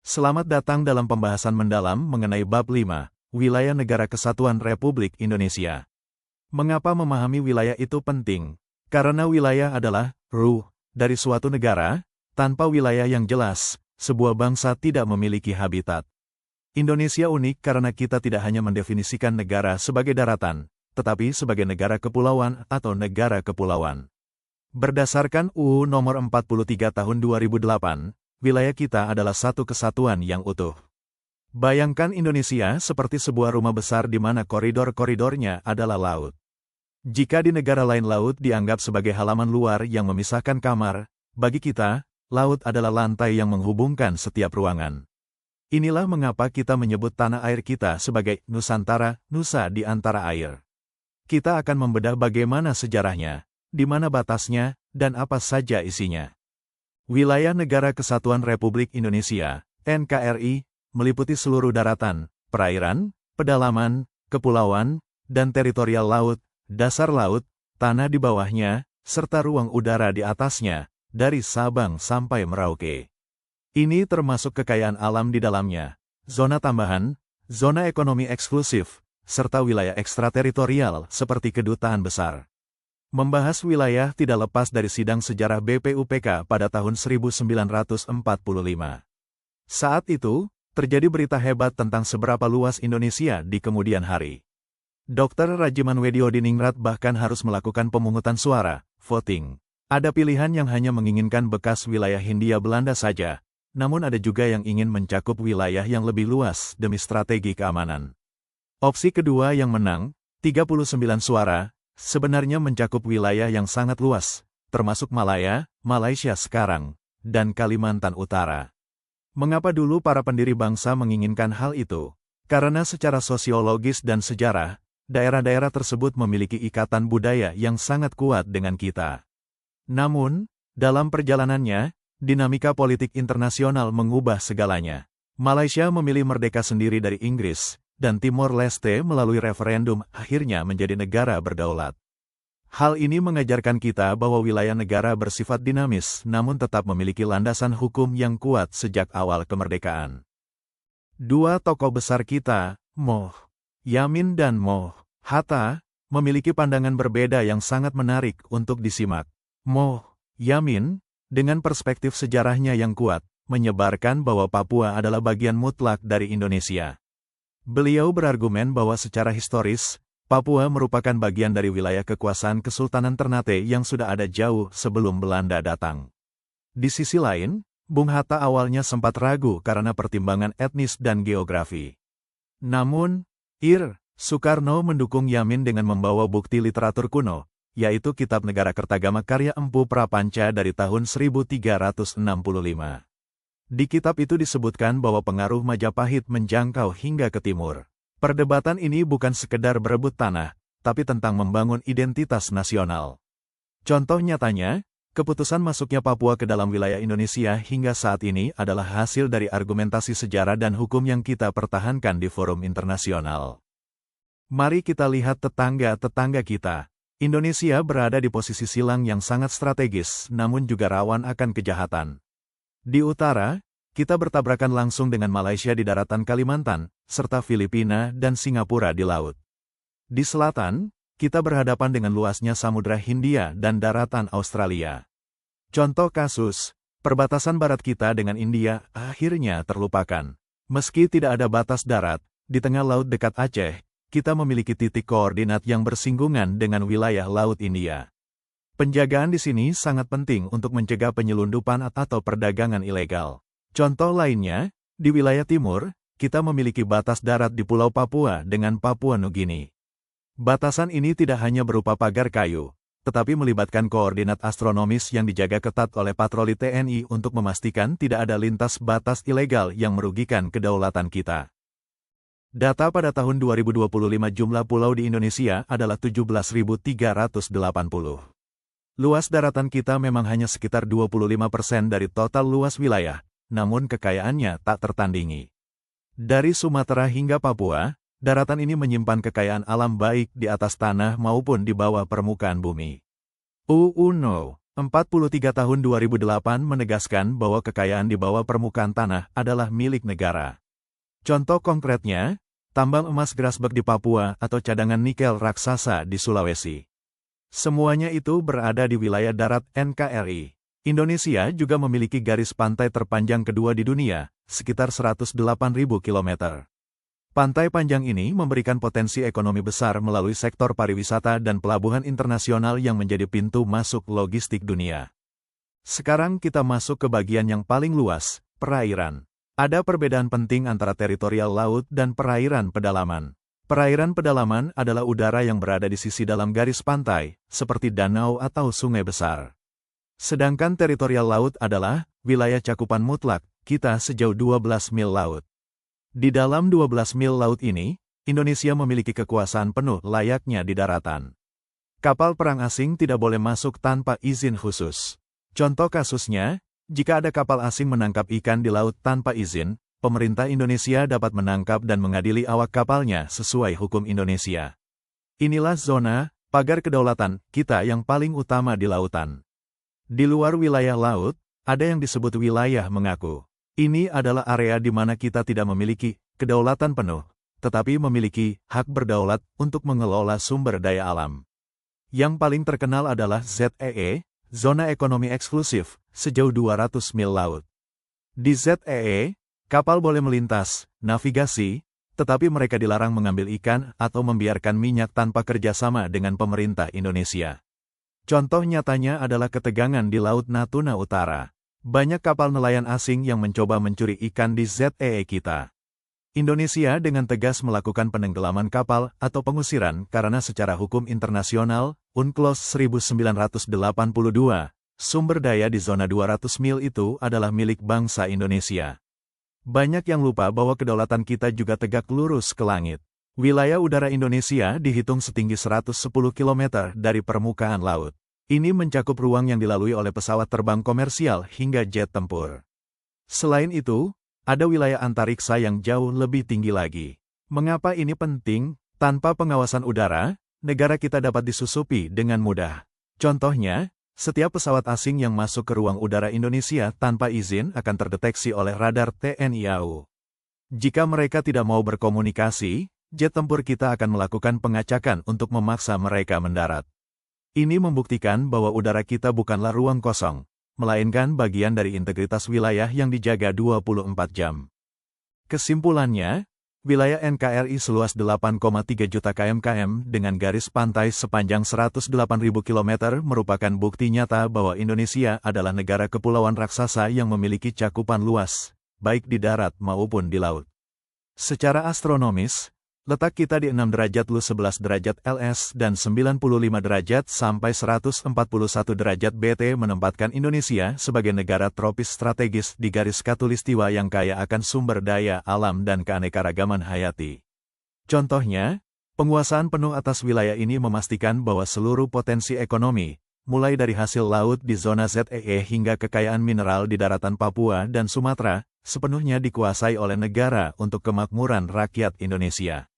Selamat datang dalam pembahasan mendalam mengenai Bab 5, Wilayah Negara Kesatuan Republik Indonesia. Mengapa memahami wilayah itu penting? Karena wilayah adalah ruh dari suatu negara. Tanpa wilayah yang jelas, sebuah bangsa tidak memiliki habitat. Indonesia unik karena kita tidak hanya mendefinisikan negara sebagai daratan, tetapi sebagai negara kepulauan atau negara kepulauan. Berdasarkan UU Nomor 43 Tahun 2008, wilayah kita adalah satu kesatuan yang utuh. Bayangkan Indonesia seperti sebuah rumah besar di mana koridor-koridornya adalah laut. Jika di negara lain laut dianggap sebagai halaman luar yang memisahkan kamar, bagi kita, laut adalah lantai yang menghubungkan setiap ruangan. Inilah mengapa kita menyebut tanah air kita sebagai Nusantara, Nusa di antara air. Kita akan membedah bagaimana sejarahnya, di mana batasnya, dan apa saja isinya. Wilayah Negara Kesatuan Republik Indonesia, NKRI, meliputi seluruh daratan, perairan, pedalaman, kepulauan, dan teritorial laut, dasar laut, tanah di bawahnya, serta ruang udara di atasnya, dari Sabang sampai Merauke. Ini termasuk kekayaan alam di dalamnya, zona tambahan, zona ekonomi eksklusif, serta wilayah ekstrateritorial seperti kedutaan besar. Membahas wilayah tidak lepas dari sidang sejarah BPUPK pada tahun 1945. Saat itu, terjadi berita hebat tentang seberapa luas Indonesia di kemudian hari. Dr. Rajiman Wediodiningrat bahkan harus melakukan pemungutan suara, voting. Ada pilihan yang hanya menginginkan bekas wilayah Hindia Belanda saja, namun ada juga yang ingin mencakup wilayah yang lebih luas demi strategi keamanan. Opsi kedua yang menang, 39 suara, sebenarnya mencakup wilayah yang sangat luas, termasuk Malaya, Malaysia sekarang, dan Kalimantan Utara. Mengapa dulu para pendiri bangsa menginginkan hal itu? Karena secara sosiologis dan sejarah, daerah-daerah tersebut memiliki ikatan budaya yang sangat kuat dengan kita. Namun, dalam perjalanannya, dinamika politik internasional mengubah segalanya. Malaysia memilih merdeka sendiri dari Inggris, dan Timor Leste melalui referendum akhirnya menjadi negara berdaulat. Hal ini mengajarkan kita bahwa wilayah negara bersifat dinamis namun tetap memiliki landasan hukum yang kuat sejak awal kemerdekaan. Dua tokoh besar kita, Moh Yamin dan Moh Hatta, memiliki pandangan berbeda yang sangat menarik untuk disimak. Moh Yamin, dengan perspektif sejarahnya yang kuat, menyebarkan bahwa Papua adalah bagian mutlak dari Indonesia. Beliau berargumen bahwa secara historis, Papua merupakan bagian dari wilayah kekuasaan Kesultanan Ternate yang sudah ada jauh sebelum Belanda datang. Di sisi lain, Bung Hatta awalnya sempat ragu karena pertimbangan etnis dan geografi. Namun, Soekarno mendukung Yamin dengan membawa bukti literatur kuno, yaitu Kitab Negara Kertagama karya Empu Prapanca dari tahun 1365. Di kitab itu disebutkan bahwa pengaruh Majapahit menjangkau hingga ke timur. Perdebatan ini bukan sekedar berebut tanah, tapi tentang membangun identitas nasional. Contoh nyatanya, keputusan masuknya Papua ke dalam wilayah Indonesia hingga saat ini adalah hasil dari argumentasi sejarah dan hukum yang kita pertahankan di forum internasional. Mari kita lihat tetangga-tetangga kita. Indonesia berada di posisi silang yang sangat strategis, namun juga rawan akan kejahatan. Di utara, kita bertabrakan langsung dengan Malaysia di daratan Kalimantan, serta Filipina dan Singapura di laut. Di selatan, kita berhadapan dengan luasnya Samudra Hindia dan daratan Australia. Contoh kasus, perbatasan barat kita dengan India akhirnya terlupakan. Meski tidak ada batas darat, di tengah laut dekat Aceh, kita memiliki titik koordinat yang bersinggungan dengan wilayah Laut India. Penjagaan di sini sangat penting untuk mencegah penyelundupan atau perdagangan ilegal. Contoh lainnya, di wilayah timur, kita memiliki batas darat di Pulau Papua dengan Papua Nugini. Batasan ini tidak hanya berupa pagar kayu, tetapi melibatkan koordinat astronomis yang dijaga ketat oleh patroli TNI untuk memastikan tidak ada lintas batas ilegal yang merugikan kedaulatan kita. Data pada tahun 2025 jumlah pulau di Indonesia adalah 17.380. Luas daratan kita memang hanya sekitar 25% dari total luas wilayah, namun kekayaannya tak tertandingi. Dari Sumatera hingga Papua, daratan ini menyimpan kekayaan alam baik di atas tanah maupun di bawah permukaan bumi. 43 tahun 2008 menegaskan bahwa kekayaan di bawah permukaan tanah adalah milik negara. Contoh konkretnya, tambang emas Grasberg di Papua atau cadangan nikel raksasa di Sulawesi. Semuanya itu berada di wilayah darat NKRI. Indonesia juga memiliki garis pantai terpanjang kedua di dunia, sekitar 108.000 km. Pantai panjang ini memberikan potensi ekonomi besar melalui sektor pariwisata dan pelabuhan internasional yang menjadi pintu masuk logistik dunia. Sekarang kita masuk ke bagian yang paling luas, perairan. Ada perbedaan penting antara teritorial laut dan perairan pedalaman. Perairan pedalaman adalah udara yang berada di sisi dalam garis pantai, seperti danau atau sungai besar. Sedangkan teritorial laut adalah wilayah cakupan mutlak kita sejauh 12 mil laut. Di dalam 12 mil laut ini, Indonesia memiliki kekuasaan penuh layaknya di daratan. Kapal perang asing tidak boleh masuk tanpa izin khusus. Contoh kasusnya, jika ada kapal asing menangkap ikan di laut tanpa izin, pemerintah Indonesia dapat menangkap dan mengadili awak kapalnya sesuai hukum Indonesia. Inilah zona, pagar kedaulatan, kita yang paling utama di lautan. Di luar wilayah laut, ada yang disebut wilayah mengaku. Ini adalah area di mana kita tidak memiliki kedaulatan penuh, tetapi memiliki hak berdaulat untuk mengelola sumber daya alam. Yang paling terkenal adalah ZEE, Zona Ekonomi Eksklusif, sejauh 200 mil laut. Di ZEE, kapal boleh melintas, navigasi, tetapi mereka dilarang mengambil ikan atau membiarkan minyak tanpa kerjasama dengan pemerintah Indonesia. Contoh nyatanya adalah ketegangan di Laut Natuna Utara. Banyak kapal nelayan asing yang mencoba mencuri ikan di ZEE kita. Indonesia dengan tegas melakukan penenggelaman kapal atau pengusiran karena secara hukum internasional, UNCLOS 1982, sumber daya di zona 200 mil itu adalah milik bangsa Indonesia. Banyak yang lupa bahwa kedaulatan kita juga tegak lurus ke langit. Wilayah udara Indonesia dihitung setinggi 110 km dari permukaan laut. Ini mencakup ruang yang dilalui oleh pesawat terbang komersial hingga jet tempur. Selain itu, ada wilayah antariksa yang jauh lebih tinggi lagi. Mengapa ini penting? Tanpa pengawasan udara, negara kita dapat disusupi dengan mudah. Contohnya, setiap pesawat asing yang masuk ke ruang udara Indonesia tanpa izin akan terdeteksi oleh radar TNI AU. Jika mereka tidak mau berkomunikasi, jet tempur kita akan melakukan pengacakan untuk memaksa mereka mendarat. Ini membuktikan bahwa udara kita bukanlah ruang kosong, melainkan bagian dari integritas wilayah yang dijaga 24 jam. Kesimpulannya, wilayah NKRI seluas 8,3 juta km² dengan garis pantai sepanjang 108.000 km merupakan bukti nyata bahwa Indonesia adalah negara kepulauan raksasa yang memiliki cakupan luas, baik di darat maupun di laut. Secara astronomis, letak kita di 6 derajat Lu 11 derajat LS dan 95 derajat sampai 141 derajat BT menempatkan Indonesia sebagai negara tropis strategis di garis khatulistiwa yang kaya akan sumber daya alam dan keanekaragaman hayati. Contohnya, penguasaan penuh atas wilayah ini memastikan bahwa seluruh potensi ekonomi, mulai dari hasil laut di zona ZEE hingga kekayaan mineral di daratan Papua dan Sumatera, sepenuhnya dikuasai oleh negara untuk kemakmuran rakyat Indonesia.